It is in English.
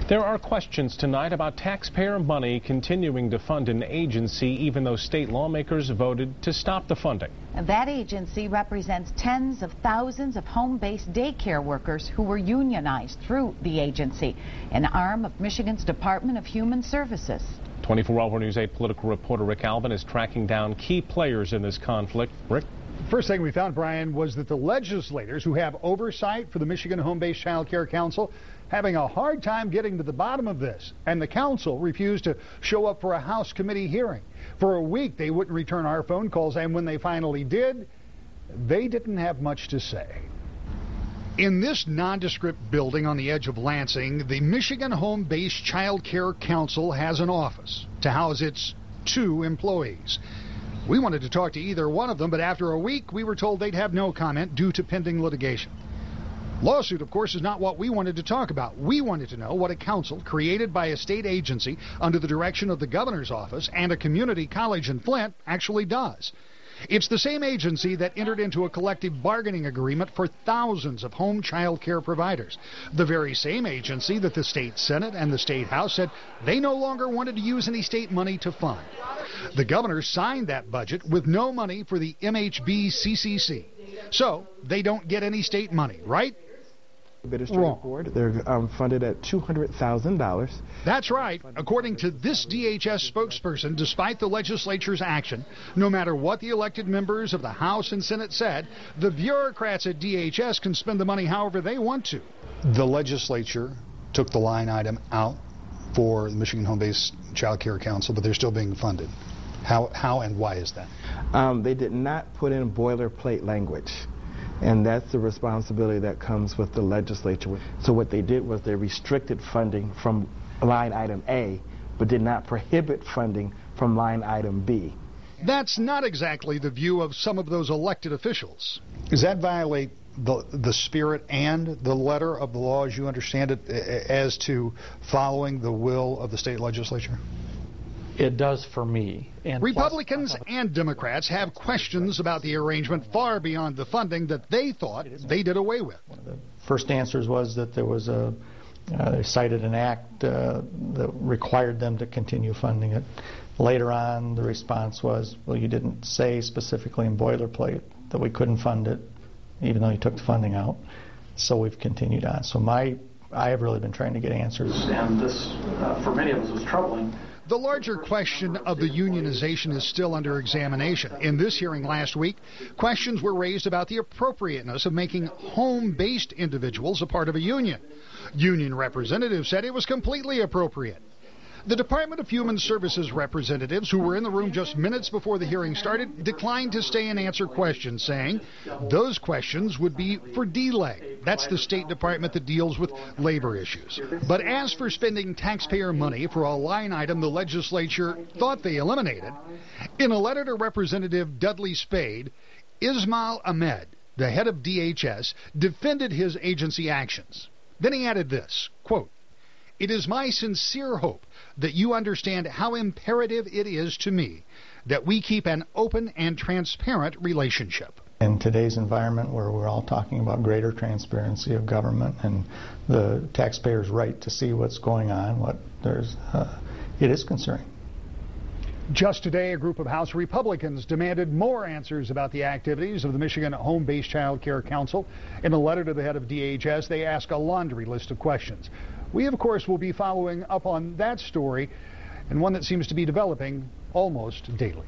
There are questions tonight about taxpayer money continuing to fund an agency even though state lawmakers voted to stop the funding. That agency represents tens of thousands of home-based daycare workers who were unionized through the agency, an arm of Michigan's Department of Human Services. 24-Hour News 8 political reporter Rick Alvin is tracking down key players in this conflict. Rick? First thing we found, Brian, was that the legislators who have oversight for the Michigan Home-Based Child Care Council having a hard time getting to the bottom of this, and the council refused to show up for a House committee hearing. For a week, they wouldn't return our phone calls, and when they finally did, they didn't have much to say. In this nondescript building on the edge of Lansing, the Michigan Home-Based Child Care Council has an office to house its 2 employees. We wanted to talk to either one of them, but after a week, we were told they'd have no comment due to pending litigation. Lawsuit, of course, is not what we wanted to talk about. We wanted to know what a council created by a state agency under the direction of the governor's office and a community college in Flint actually does. It's the same agency that entered into a collective bargaining agreement for thousands of home child care providers. The very same agency that the state Senate and the state House said they no longer wanted to use any state money to fund. The governor signed that budget with no money for the MHB CCC. So they don't get any state money, right? Bit is straightforward. They're funded at $200,000. That's right. According to this DHS spokesperson, despite the legislature's action, no matter what the elected members of the House and Senate said, the bureaucrats at DHS can spend the money however they want to. The legislature took the line item out for the Michigan Home-Based Child Care Council, but they're still being funded. How and why is that? They did not put in boilerplate language. And that's the responsibility that comes with the legislature. So what they did was they restricted funding from line item A, but did not prohibit funding from line item B. That's not exactly the view of some of those elected officials. Does that violate the spirit and the letter of the law as you understand it as to following the will of the state legislature? It does for me. And Republicans and Democrats have questions about the arrangement far beyond the funding that they thought they did away with. One of the first answers was that there was they cited an act that required them to continue funding it. Later on, the response was, well, you didn't say specifically in boilerplate that we couldn't fund it, even though you took the funding out. So we've continued on. So I have really been trying to get answers. And this, for many of us, was troubling. The larger question of the unionization is still under examination. In this hearing last week, questions were raised about the appropriateness of making home-based individuals a part of a union. Union representatives said it was completely appropriate. The Department of Human Services representatives, who were in the room just minutes before the hearing started, declined to stay and answer questions, saying those questions would be for DLEG. That's the State Department that deals with labor issues. But as for spending taxpayer money for a line item the legislature thought they eliminated, in a letter to Representative Dudley Spade, Ismail Ahmed, the head of DHS, defended his agency actions. Then he added this, quote, "It is my sincere hope that you understand how imperative it is to me that we keep an open and transparent relationship." In today's environment where we're all talking about greater transparency of government and the taxpayer's right to see what's going on, it is concerning. Just today, a group of House Republicans demanded more answers about the activities of the Michigan Home-Based Child Care Council. In a letter to the head of DHS, they ask a laundry list of questions. We, of course, will be following up on that story, and one that seems to be developing almost daily.